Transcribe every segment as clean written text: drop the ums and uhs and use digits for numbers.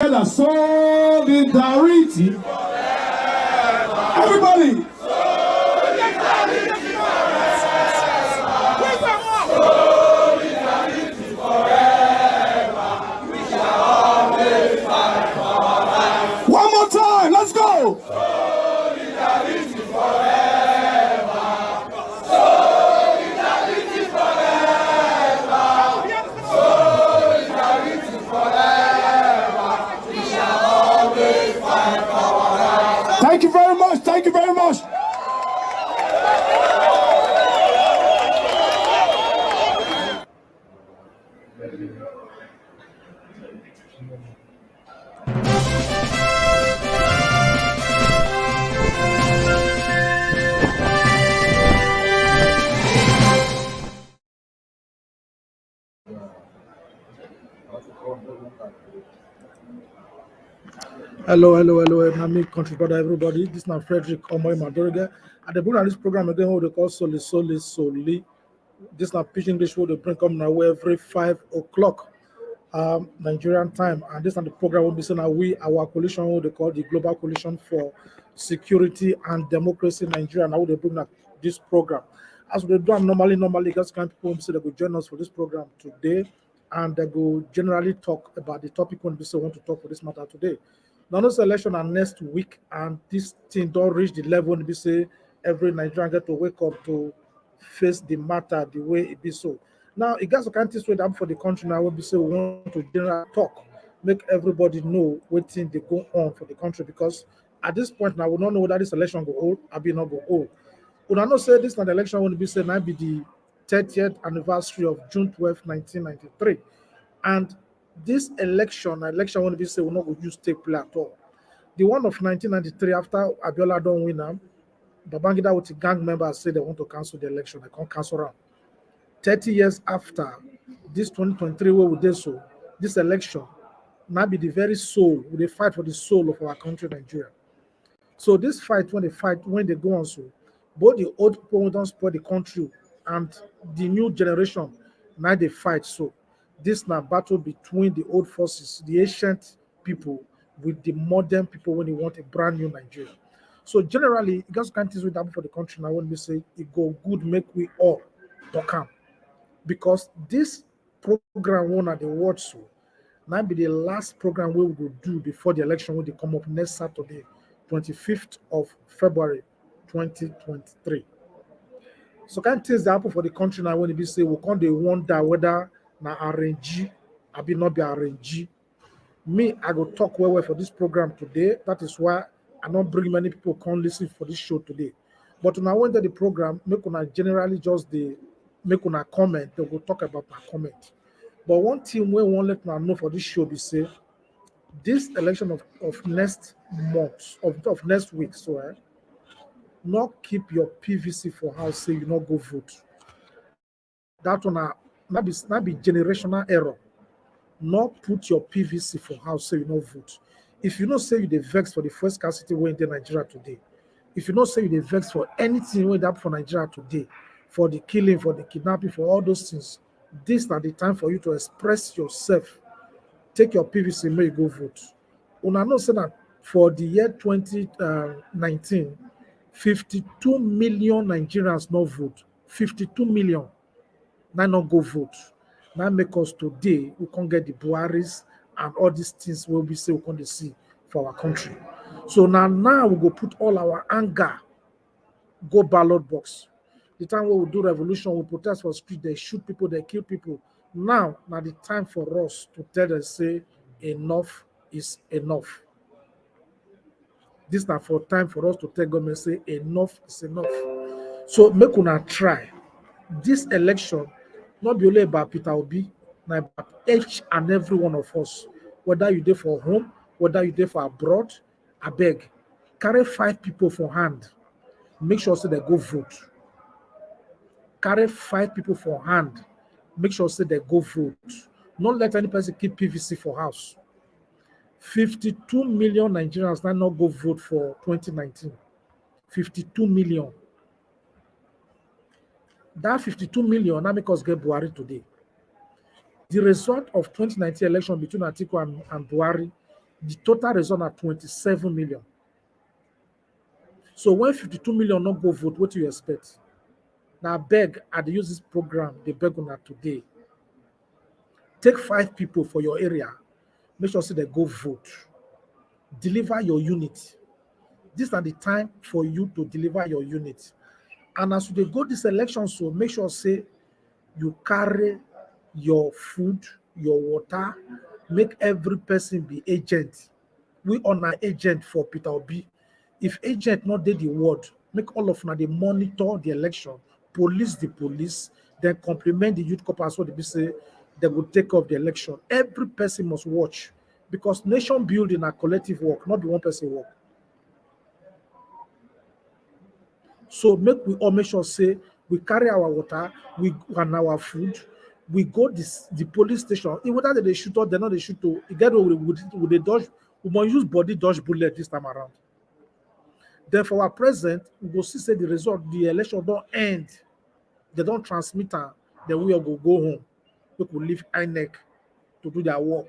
together. Solidarity. Everybody. One more time, let's go. Solidarity forever. Solidarity forever. Solidarity forever. We shall always fight for our rights. Thank you very much. Thank you very much. Hello, my country brother, everybody. This is now Frederick Omoy Madoriga. At the beginning of this program, again, what they call Soli. This is now pitch English, what they bring come now every 5 o'clock Nigerian time. And this is the program will be saying now our coalition, what they call the Global Coalition for Security and Democracy in Nigeria. Now they bring up this program. As we do normally, just kind of people say they will join us for this program today, and they go generally talk about the topic when we say want to talk for this matter today. Now, this election are next week, and this thing don't reach the level when we say every Nigerian get to wake up to face the matter the way it be so. Now, it got to kind of straight up for the country now when we say we want to generally talk, make everybody know what thing they go on for the country, because at this point now we don't know whether this election go hold, or be not go hold. We don't say this not the election when we say now be the 30th anniversary of June 12, 1993, and this election when we say will not go use take place at all. The one of 1993, after Abiola don't win them, Babangida with the gang members say they want to cancel the election. They can't cancel around. 30 years after this 2023, where we did so, this election now be the very soul, they fight for the soul of our country, Nigeria. So this fight, when they go on, so both the old people don't spoil the country and the new generation, now they fight. So this now battle between the old forces, the ancient people, with the modern people when they want a brand new Nigeria. So generally, it just can't with happen for the country now when we say it go good, make we all talk am. Because this program one at the watch so now be the last program we will do before the election when they come up next Saturday, 25th of February 2023. So kind of things that happen for the country now when they say we can't they wonder whether na arrangee, I be not be arrangee. Me, I go talk well for this program today. That is why I don't bring many people come listen for this show today. But when I went to the program, make una generally just the make una comment, they go talk about my comment. But one thing we won't let una know for this show be say this election of next month, of next week, so not keep your PVC for house, say you not go vote. That one not be generational error. Not put your PVC for house, say you not vote. If you not say you the vex for the first scarcity way in Nigeria today, if you not say you the vex for anything way up for Nigeria today, for the killing, for the kidnapping, for all those things, this is not the time for you to express yourself. Take your PVC, may you go vote. Una know say that for the year 2019, 52 million Nigerians not vote. 52 million now not go vote. Now make us today we can't get the Buharis and all these things where we say we can't see for our country. So now we go put all our anger, go ballot box. The time we do revolution, we protest for street, they shoot people, they kill people. Now the time for us to tell them say enough is enough. This is not for time for us to tell government say enough is enough. So make una try. This election not be only about Peter Obi, now about each and every one of us. Whether you there for home, whether you there for abroad, I beg, carry 5 people for hand. Make sure say they go vote. Carry 5 people for hand. Make sure say they go vote. Not let any person keep PVC for house. 52 million Nigerians now not go vote for 2019. 52 million. That 52 million now make us get Buhari today. The result of 2019 election between Atiku and Buhari The total result na 27 million. So when 52 million not go vote, what do you expect? Now beg, I dey use this program, they beg on that today. Take 5 people for your area, make sure say they go vote. Deliver your unit. This are the time for you to deliver your unit. And as you dey go this election, so make sure say you carry your food, your water, make every person be agent. We on our agent for Peter Obi. If agent not did the word, make all of them they monitor the election, police the police, then complement the youth corps what they be say they will take off the election. Every person must watch because nation building a collective work, not the one person work. So make we all make sure say we carry our water, we and our food, we go the police station. Even whether they shoot or they not they shoot to get with the dodge, we must use body dodge bullet this time around. Then for our president, we go see say the result, the election don't end. They don't transmit her, then we all go home. We could leave INEC to do their work.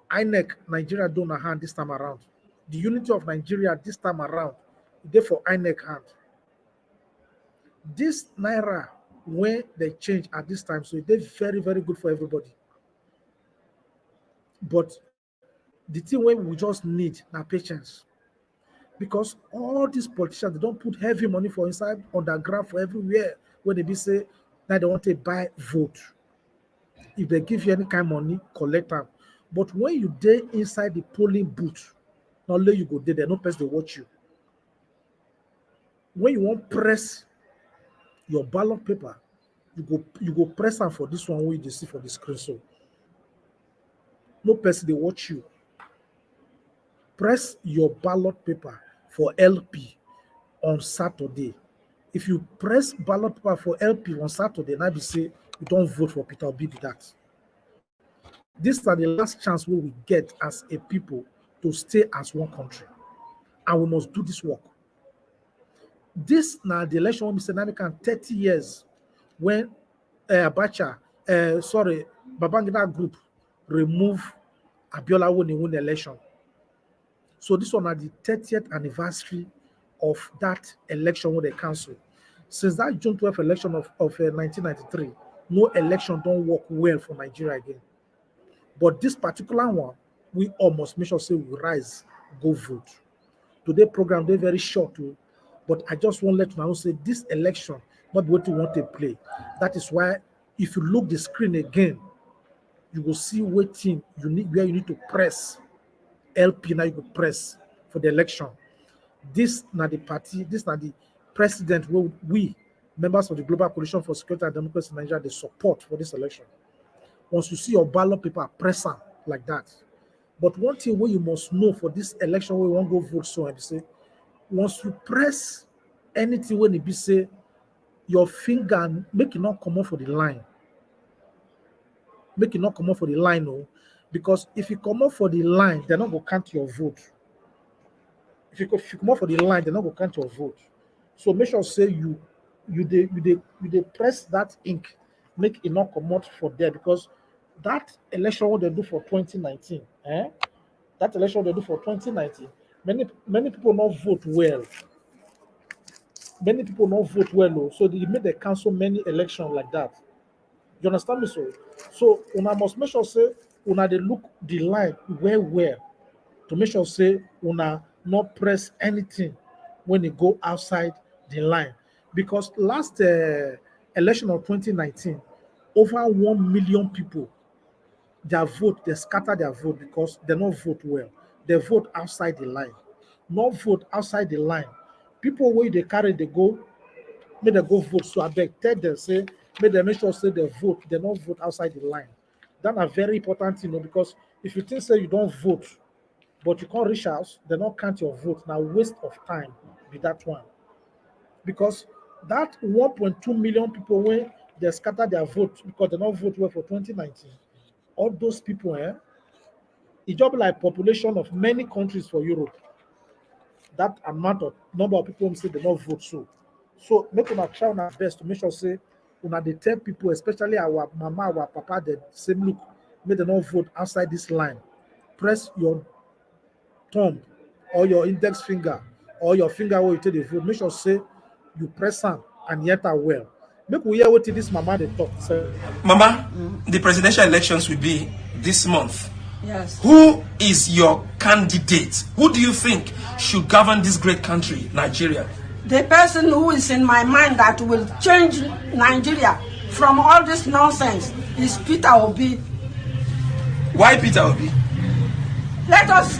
INEC, Nigeria don't hand this time around. The unity of Nigeria this time around, they for INEC hand. This naira when they change at this time, so they're very, very good for everybody. But the thing where we just need now patience. Because all these politicians they don't put heavy money for inside underground for everywhere where they be say now they want to buy vote. If they give you any kind of money, collect them. But when you dey inside the polling booth, not only you go there, no person they watch you. When you want press your ballot paper, you go press them for this one where you see for the screen. So no person they watch you. Press your ballot paper for LP on Saturday. If you press ballot paper for LP on Saturday, now be say you don't vote for Peter Obi be that. These are the last chance we will get as a people to stay as one country. And we must do this work. This now the election will be American 30 years when Abacha, Babangida group remove Abiola when he won the election. So this one at the 30th anniversary of that election when they cancel. Since that June 12th election of 1993, no election don't work well for Nigeria again. But this particular one, we almost make sure say we rise, go vote. Today program they're very short too, but I just want to let you know say this election not what you want to play. That is why if you look the screen again, you will see wetin you need where you need to press. LP now you go press for the election. This now the party, this now the president will we members of the Global Coalition for Security and Democracy in Nigeria they support for this election. Once you see your ballot paper, press am like that. But one thing where you must know for this election where you won't go vote so and say, once you press anything when it be say your finger make it not come off for the line. Make it not come off for the line, no. Because if you come off for the line, they're not going to count your vote. If you come off for the line, they're not going to count your vote. So make sure say you press that ink, make it not come out for there because that election what they do for 2019, that election they do for 2019, many people not vote well. Many people not vote well, so they made they cancel many elections like that. You understand me? So una must make sure say una they look the line where to make sure say una not press anything when it go outside the line. Because last election of 2019, over 1 million people their vote, they scatter their vote because they don't vote well. They vote outside the line. Not vote outside the line. People where they carry they go, may they go vote. So I beg, tell them say, may they make sure say they vote, they don't vote outside the line. That's a very important thing, because if you think say you don't vote, but you can't reach out, they don't count your vote. Now waste of time be that one. Because that 1.2 million people when they scatter their vote because they don't vote well for 2019, all those people, it just like population of many countries for Europe. That amount of number of people who say they don't vote so make una try our best to make sure say una dey tell people, especially our mama, our papa, the same look, make them not vote outside this line. Press your thumb or your index finger or your finger where you take the food, make sure say you press am and yet are well. Make we hear what this mama they talk. So, Mama, the presidential elections will be this month. Yes. Who is your candidate? Who do you think should govern this great country, Nigeria? The person who is in my mind that will change Nigeria from all this nonsense is Peter Obi. Why Peter Obi? Let us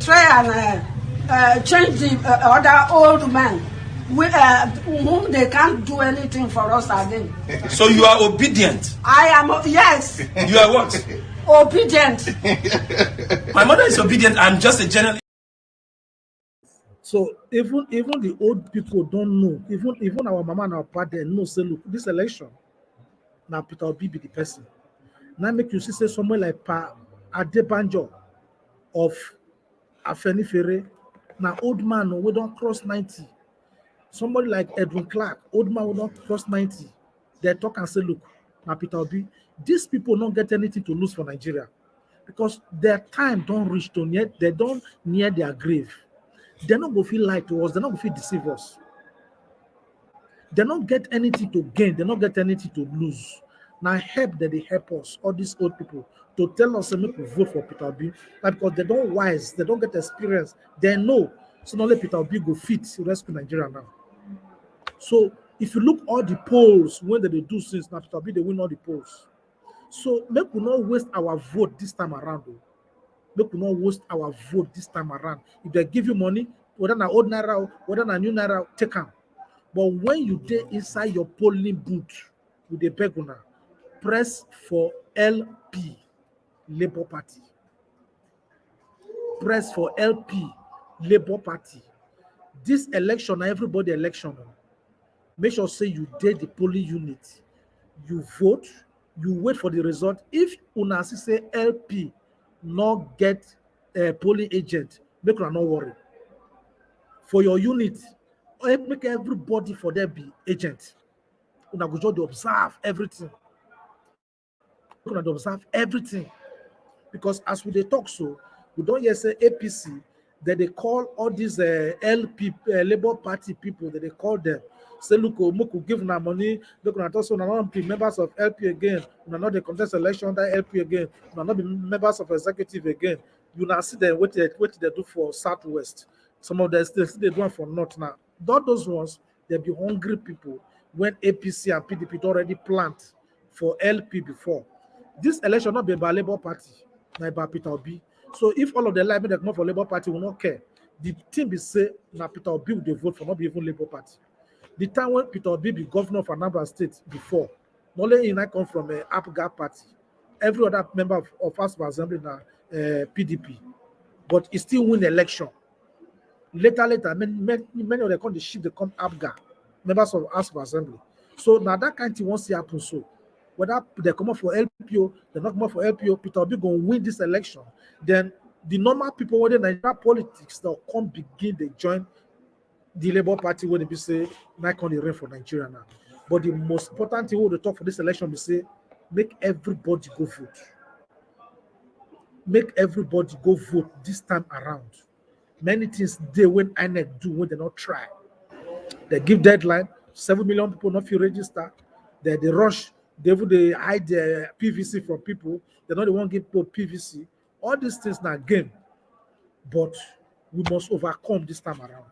try and change the other old men whom they can't do anything for us again. So you are obedient? I am, yes. You are what? Obedient. My mother is obedient. I'm just a journalist. so even the old people don't know. Even our mama and our papa they know. Say look, this election now Peter Obi be the person. Now make you see say somewhere like Pa Adebanjo of Afenifere. Now old man we don't cross 90. Somebody like Edwin Clark, old man will not cross 90. They talk and say, look, now Peter Obi, these people don't get anything to lose for Nigeria because their time don't reach to near, they don't near their grave. They're not going to feel lie to us, they're not going to feel deceive us. They don't get anything to gain, they don't get anything to lose. Now help that they help us, all these old people, to tell us and make we vote for Peter Obi. Because they don't wise, they don't get experience, they know. So not let Peter Obi go fit to rescue Nigeria now. So if you look all the polls when they do since now Peter Obi, they win all the polls. So make we not waste our vote this time around. Though. Make we not waste our vote this time around. If they give you money, whether na old naira, whether na new naira, take them. But when you dey inside your polling booth with the beguna, press for LP, Labour Party. Press for LP, Labour Party. This election, everybody election. Make sure say you did the polling unit. You vote, you wait for the result. If una see say LP not get a polling agent, make una not worry. For your unit, make everybody for there be agent. Una go just dey observe everything. Una dey observe everything. Because as we dey talk so, we don't hear say APC that they call all these LP Labour Party people that they call them. Say look, Moku give na money, look na also not be members of LP again, we not the contest election under LP again, we not be members of executive again. You now see them what they do for Southwest. Some of them still they do it for North now. Those ones, they be hungry people when APC and PDP already plant for LP before. This election not be about Labour Party, not about Peter Obi. So if all of the life that come for Labour Party will not care, the team be say now Peter Obi will vote for not be even Labour Party. The time when Peter Obi be governor of Anambra State before, not only I come from a APGA party, every other member of House of Assembly now PDP, but he still win the election. Later, many of them come the ship they come APGA, members of House of Assembly. So now that kind of thing won't see happen. So whether they come up for LPO, they not come up for LPO, Peter Obi gonna win this election. Then the normal people within Nigeria politics they'll come begin they join the Labour Party when they be say not on the reign for Nigeria now. But the most important thing we will talk for this election be say make everybody go vote. Make everybody go vote this time around. Many things they when INEC do when they not try. They give deadline, 7 million people not feel register. They rush, they hide their PVC from people. They not the one give people PVC. All these things now game. But we must overcome this time around.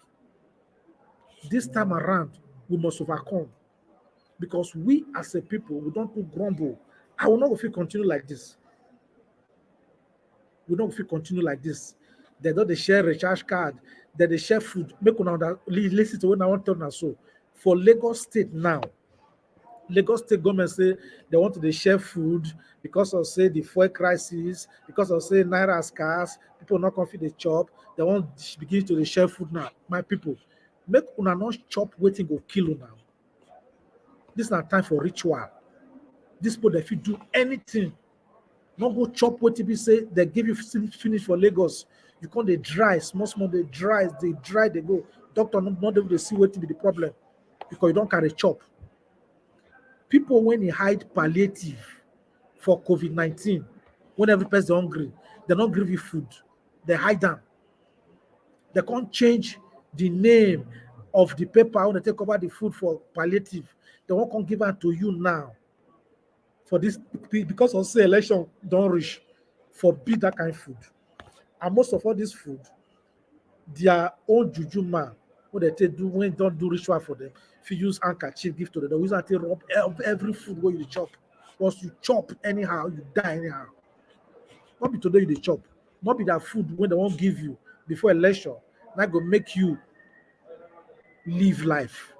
This time around, we must overcome. Because we as a people, we don't grumble. I will not if we continue like this. We don't if we continue like this. They don't share recharge card, they share food. Make una listen to what I want to tell so. For Lagos State now, Lagos State government say they want to share food because of say the fuel crisis, because of say naira scarce, people not confident the chop. They want to begin to share food now. My people, make una not chop waiting go kill you now. This is not time for ritual. This people if you do anything, not go chop what be say they give you finish for Lagos. You can't they dry, small, they dry, they go. Doctor not able to see what be the problem because you don't carry chop. People when they hide palliative for COVID-19, when every person is hungry, they don't give you food. They hide them. They can't change the name of the paper when they take over the food for palliative. They won't come give it to you now. For this, because of say election don't reach, forbid that kind of food. And most of all this food, their own juju man, what they take do when don't do ritual for them, if you use handkerchief, give to them, they use that to rub every food where you chop. Once you chop anyhow, you die anyhow. Not be today you dey chop, not be that food when they won't give you before election, that go make you live life.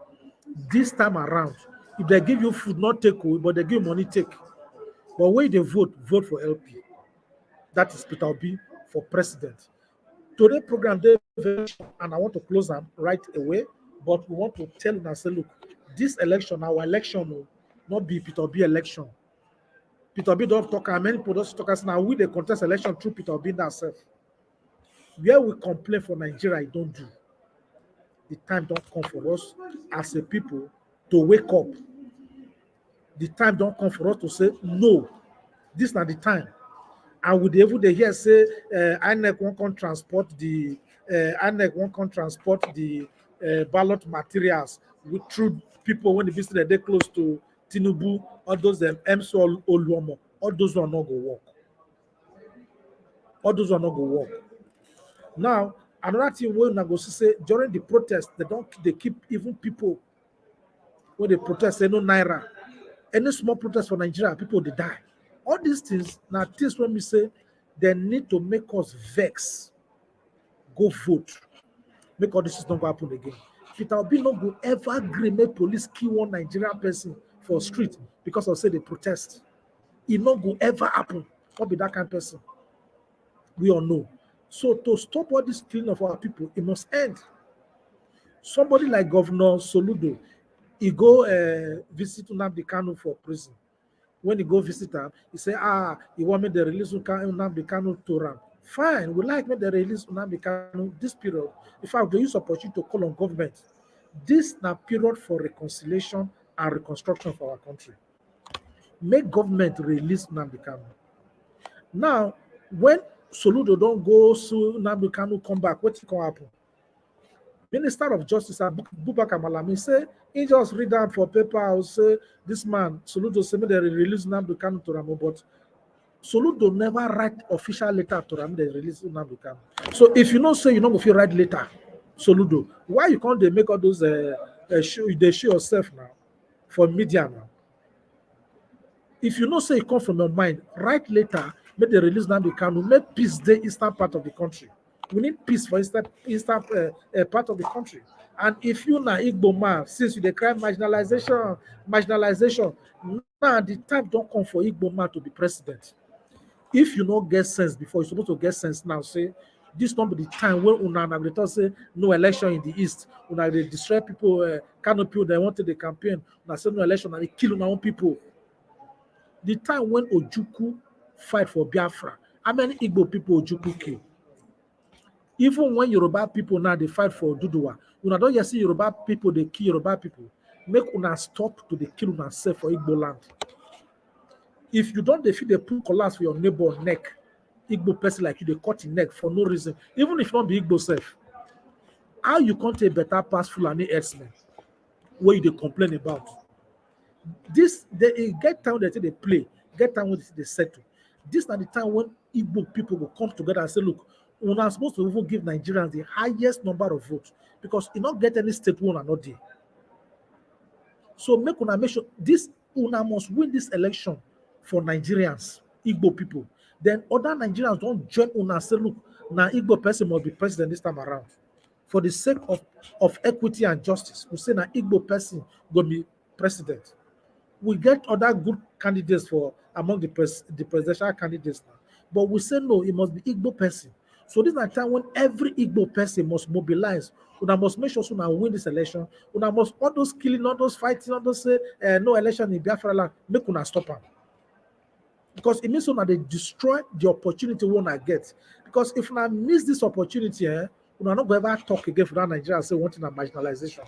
This time around, if they give you food, not take away, but they give money, take. But when they vote, vote for LP. That is Peter Obi for president. Today program, and I want to close them right away, but we want to tell them and say, look, this election, our election will not be Peter Obi election. Peter Obi don't talk, and many people don't talk us now. We the contest election through Peter Obi ourselves. Where we complain for Nigeria, it don't do. The time don't come for us as a people to wake up. The time don't come for us to say, no, this is not the time. And with the evil they hear say, INEC won't come transport the ballot materials through people when they visit they close to Tinubu, all those MSO Oluomo, all those will not go work. All those will not go work. Now, another thing we go say during the protest, they keep even people when they protest, say no naira. Any small protest for Nigeria, people they die. All these things, now things when we say they need to make us vex, go vote, make all this not go happen again. Peter Obi no go ever agree make police kill one Nigerian person for street because of say they protest. It not go ever happen. Not be that kind of person. We all know. So to stop all this killing of our people, it must end. Somebody like Governor Soludo, he go visit Nnamdi Kanu for prison. When he go visit him, he say, he want me to release Nnamdi Kanu to Ram. Fine, we like me to release Nnamdi Kanu this period. In fact, they use opportunity to call on government. This is a period for reconciliation and reconstruction for our country. Make government release Nnamdi Kanu. Now, when Soludo don't go, so Nnamdi Kanu come back, what can happen? Minister of Justice Abubakar Malami say he just read down for paper. I will say this man Soludo say me they release Nnamdi Kanu to Ramo, but Soludo never write official letter to Ramo. They release Nnamdi Kanu. So if you don't say you don't go feel write letter, Soludo, why you can't they make all those show yourself now for media now? If you don't say it come from your mind, write letter. Make they release Nnamdi Kanu. Make peace the eastern part of the country. We need peace for eastern part of the country. And if you na Igbo man, since you decry marginalization, now the time don't come for Igbo man to be president. If you don't get sense before, you're supposed to get sense now. Say this not be the time when una say no election in the east. Una they destroy people, canopy they wanted the campaign. Una say no election and they kill una own people. The time when Ojukwu fight for Biafra, how many Igbo people Ojukwu kill? Even when Yoruba people now they fight for Duduwa, una don't just see Yoruba people they kill Yoruba people. Make una stop to the kill una self for Igbo land. If you don't defeat the put collapse for your neighbor neck, Igbo person like you they cut your neck for no reason, even if you don't be Igbo self. How you can't take better pass Fulani herdsmen where you they complain about? This they get time that they play, get time when they settle. This is not the time when Igbo people will come together and say, look, we are supposed to even give Nigerians the highest number of votes because you not get any state one are not there. So make sure this una must win this election for Nigerians, Igbo people. Then other Nigerians don't join una and say, look, now Igbo person must be president this time around. For the sake of equity and justice, we say now Igbo person will be president. We get other good candidates for among the presidential candidates now. But we say no, it must be Igbo person. So this is a time when every Igbo person must mobilize. Una must make sure una win this election. Una must all those killing, all those fighting, all those say no election in Biafra land, make una stop them. Because it means una they destroy the opportunity we wanna get. Because if una miss this opportunity, una not going to ever talk again for that Nigeria and say wanting a marginalization.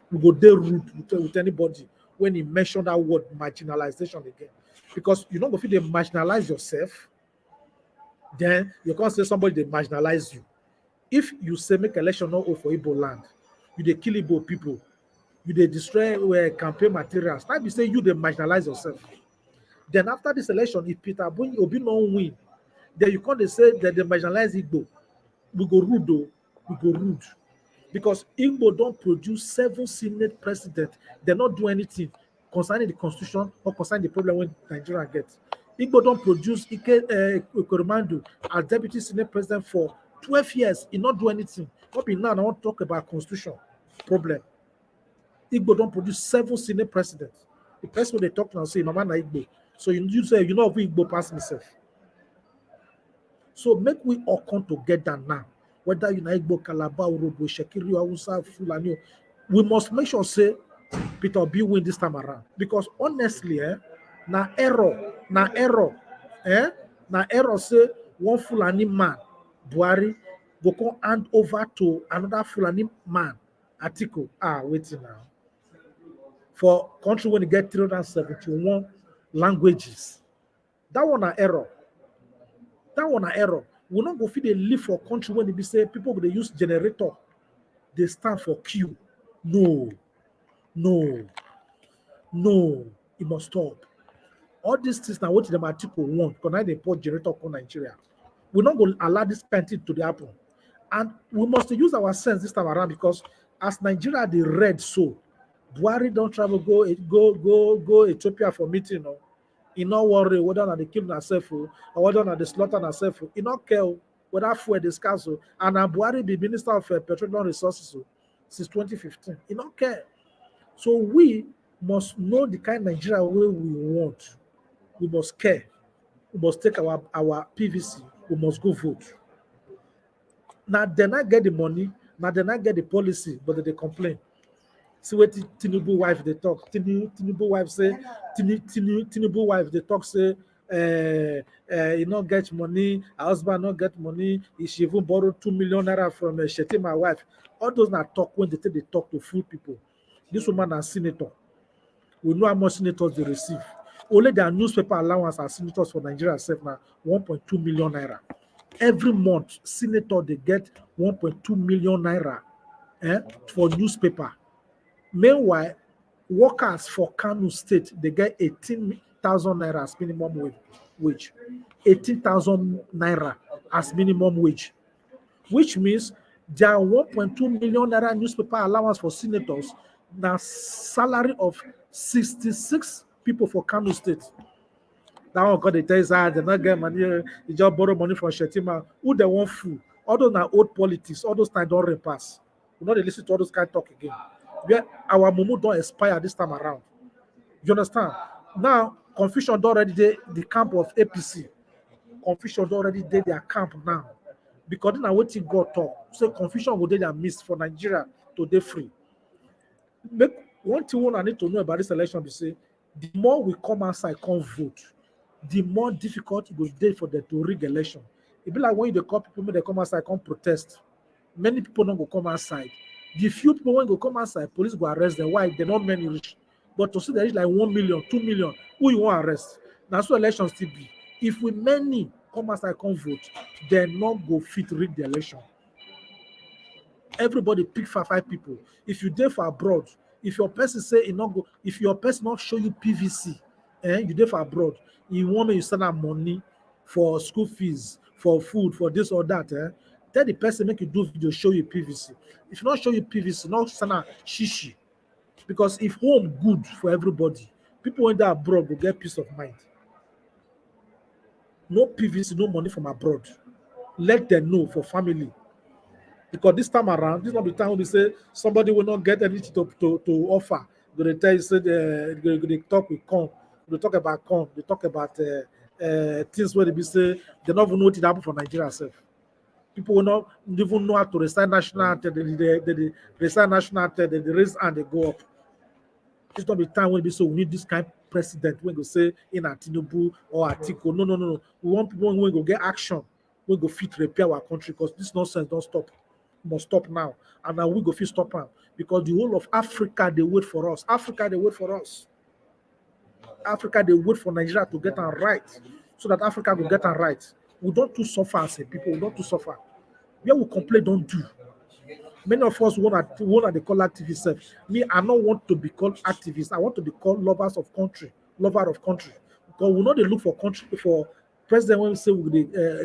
We go there rude with anybody when he mentioned that word marginalization again. Because you know if you marginalize yourself, then you can't say somebody they marginalize you. If you say make election not for Igbo land, you dey kill Igbo people, you dey destroy campaign materials. That be say you dey marginalize yourself. Then after this election, if Peter Obi no win, then you can't say that they marginalize Igbo. We go rude though, we go rude. Because Igbo don't produce 7 Senate presidents. They not do anything concerning the constitution or concerning the problem when Nigeria gets. Igbo don't produce Ike Ekweremadu as deputy Senate president for 12 years. He not do anything. Not be now, I want to talk about constitution problem. Igbo don't produce 7 Senate presidents. The person they talk now say, Mama na Igbo. So you say, you know, if Igbo pass myself. So make we all come together now. Whether you na Igbo, Calabar, Urobo, Shekiri, Hausa, Fulani, we must make sure say Peter Obi win this time around. Because honestly, na error, say one Fulani man, Buhari, go come hand over to another Fulani man, Atiku. Waiting now. For country when you get 371 languages. That one an error. We not go feed a live for country when they be say people they use generator. They stand for queue. No. It must stop. All these things now what the article want because now they put generator for Nigeria. We not going to allow this kind of thing to happen. And we must use our sense this time around because as Nigeria the red so Buhari don't travel go Ethiopia for meeting. No? He not worry whether they kill themselves or whether they slaughter themselves. He not care whether fuel they scarce. And Buhari be Minister of Petroleum Resources since 2015. He not care. So we must know the kind of Nigeria way we want. We must care. We must take our PVC. We must go vote. Now they not get the money. Now they not get the policy, but they complain. See what Tinubu wife they talk. Tinubu wife say, Tinubu wife they talk say, he not get money, her husband not get money. She even borrowed 2 million naira from Shetima wife. All those not talk when they talk to fool people. This woman is senator. We know how much senators they receive. Only their newspaper allowance as senators for Nigeria self now 1.2 million naira. Every month, senator they get 1.2 million naira for newspaper. Meanwhile, workers for Kano State, they get 18,000 naira as minimum wage. 18,000 naira as minimum wage. Which means there are 1.2 million naira newspaper allowance for senators, now salary of 66 people for Kano State. That one got the tell they not get money, they just borrow money from Shetima. Who they want food? All those are old politics, all those time don't repass. We not listen to all those kind of talk again. Where our mumu don't expire this time around. You understand? Now, confusion don't already dey the camp of APC. Confusion don't already dey their camp now. Because now wetin God talk. So confusion will dey their midst for Nigeria to dey free. Make one thing I need to know about this election be say the more we come outside, come vote, the more difficult it will be for them to rig election. It be like when you call people, when they come outside, come protest. Many people don't go come outside. The few people when go come outside, police go arrest them. Why? They're not many rich. But to see there is like 1 million, 2 million, who you want to arrest? Now so elections still be. If we many come outside, come vote, they're not go fit rig the election. Everybody pick 5 people. If you there for abroad, if your person say it not go, if your person not show you PVC, you there for abroad, you want me you send out money for school fees, for food, for this or that, tell the person make you do video show you PVC. If you not show you PVC, not send out shishi. Because if home good for everybody, people when they abroad will get peace of mind. No PVC, no money from abroad. Let them know for family. Because this time around, this is not the time when we say somebody will not get anything to offer. They tell you say they talk with corn, they talk about corn, they talk about things where they be say they don't even know what it happened for Nigeria itself. People will not even know how to recite national anthem. They recite national anthem, they raise hand, they go up. It's not the time when we say we need this kind of president when we say in Tinubu or Atiku. No. We want people when we go get action, we go fit repair our country because this nonsense don't stop. Must stop now. And now we go fit stop them. Because the whole of Africa, they wait for us. Africa, they wait for us. Africa, they wait for Nigeria to get them right. So that Africa will get them right. We don't too suffer as a people. We don't too suffer. Where we complain, don't do. Many of us want to they call activists. Me, I don't want to be called activists. I want to be called lovers of country, lover of country. Because we know they look for country for president when we say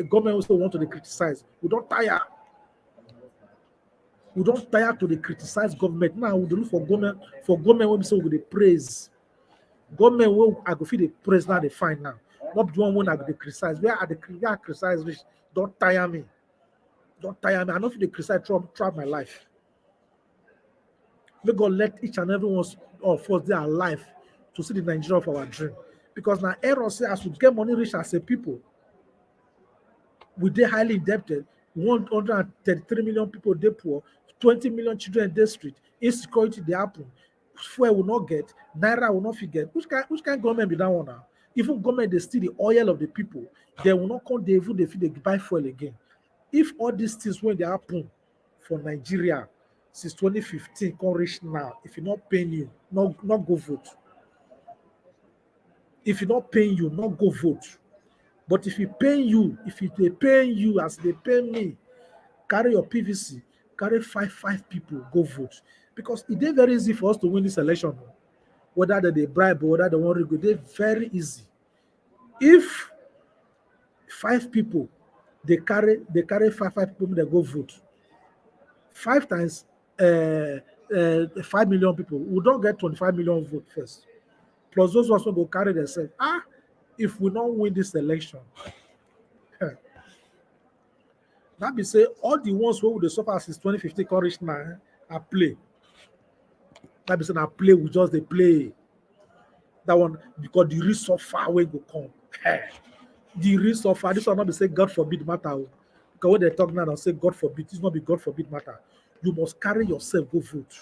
government also want to criticize. We don't tire. We don't tire to criticize government. Now we look for government when we say we praise. Government will I go feel the praise now they find now. Not the one when I go criticize. Where are the criticize rich? Don't tire me. Don't tire me. I don't feel the criticize throughout my life. May God let each and every one of us their life to see the Nigeria of our dream. Because now error say as we get money rich as a people, we they highly indebted, 133 million people they poor, 20 million children in the street, insecurity they happen, fuel will not get, naira will not forget. Which kind government be that one now? Even government they steal the oil of the people, they will not come, they buy fuel again. If all these things when they happen for Nigeria since 2015 come reach now, if you're not paying you, not go vote. If you're not paying you, not go vote. But if they paying you as they pay me, carry your PVC, carry five people, go vote. Because it is very easy for us to win this election. Whether they bribe or whether they want to go, they're very easy. If 5 people, they carry 5 people, they go vote. 5 times 5 million people, we don't get 25 million vote first. Plus those ones will go carry themselves. If we don't win this election, that be say all the ones who would suffer since 2015 courage now are play. That be say now play, we just they play. That one because the risk so far away go come. The risk so far, this will not be say God forbid matter. Because when they talk now, they'll say God forbid. This not be God forbid matter. You must carry yourself, go vote.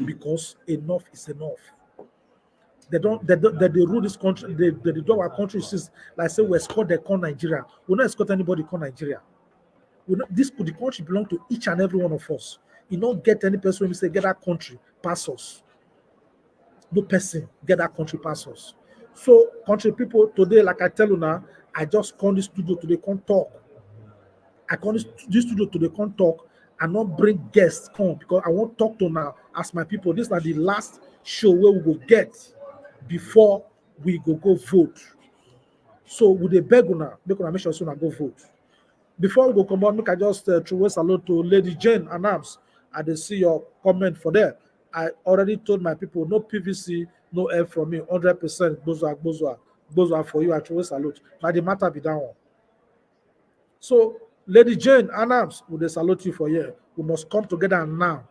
Because enough is enough. They rule this country, they do our country since like say we escort they call Nigeria. We not escort anybody call Nigeria. The country belong to each and every one of us. You don't get any person when we say get that country, pass us. No person get that country, pass us. So country people today, like I tell you now, I just come this studio today, come talk. I come this studio today, come talk and not bring guests come because I want to talk to now as my people. This is the last show where we will get before we go vote. So with the beg now, make sure soon I go vote. Before we go come on, make I just throw a salute to Lady Jane Anams. I did see your comment for there. I already told my people no PVC, no help from me, 100% Bozwa for you. I throw a salute. Now the matter be down. So Lady Jane Anams, we they salute you for here. We must come together now,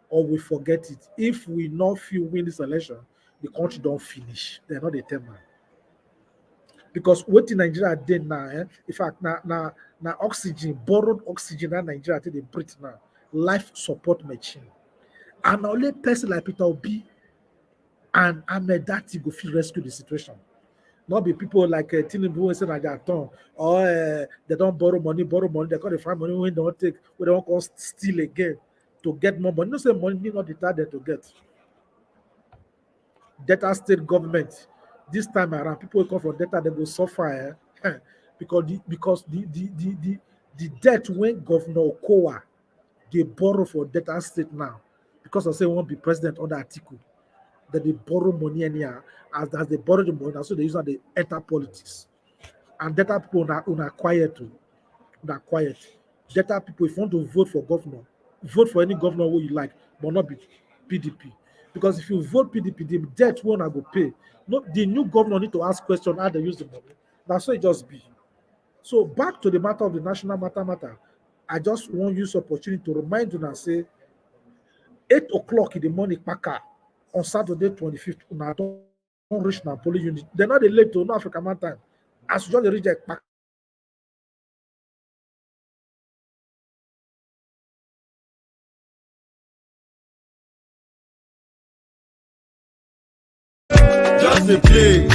or we forget it. If we not feel win this election, the country don't finish. They're not determined. Because what in Nigeria did now, in fact, now oxygen, borrowed oxygen that Nigeria they breathe now, life support machine. And only person like Peter Obi and Ahmed Dati go feel rescue the situation. Not be people like Tinubu and say that they are torn, or they don't borrow money, they can't find money when they don't take, when they don't go steal again to get more money. No say money not the target to get. Delta state government, this time around, people who come from Delta, they will suffer because the debt when Governor Okowa they borrow for Delta state now because I say won't be president under article that they borrow money anyhow as they borrow the money, so they use that they enter politics. And Delta people are quiet too. They're quiet. Delta people, if you want to vote for governor, vote for any governor who you like, but not be PDP. Because if you vote PDP, the debt won't go pay. No, the new governor need to ask questions how they use the money. That's what it just be. So back to the matter of the national matter. I just want to use the opportunity to remind you and say 8 o'clock in the morning, Paka, on Saturday 25th, I don't reach now police unit. They're not late to no African man time. As you just reject Paka. Just the play,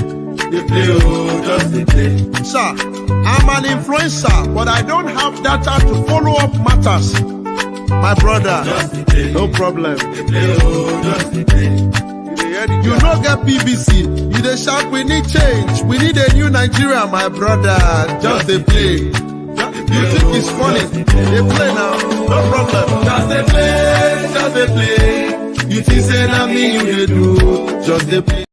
just the play. Sir, I'm an influencer, but I don't have data to follow up matters. My brother, no problem. Just the play. You don't get PVC. You dey shout, we need change. We need a new Nigeria, my brother. Just the play. You think it's funny? They play now, no problem. Just they play, just they play. You think say that me you they do, just they play.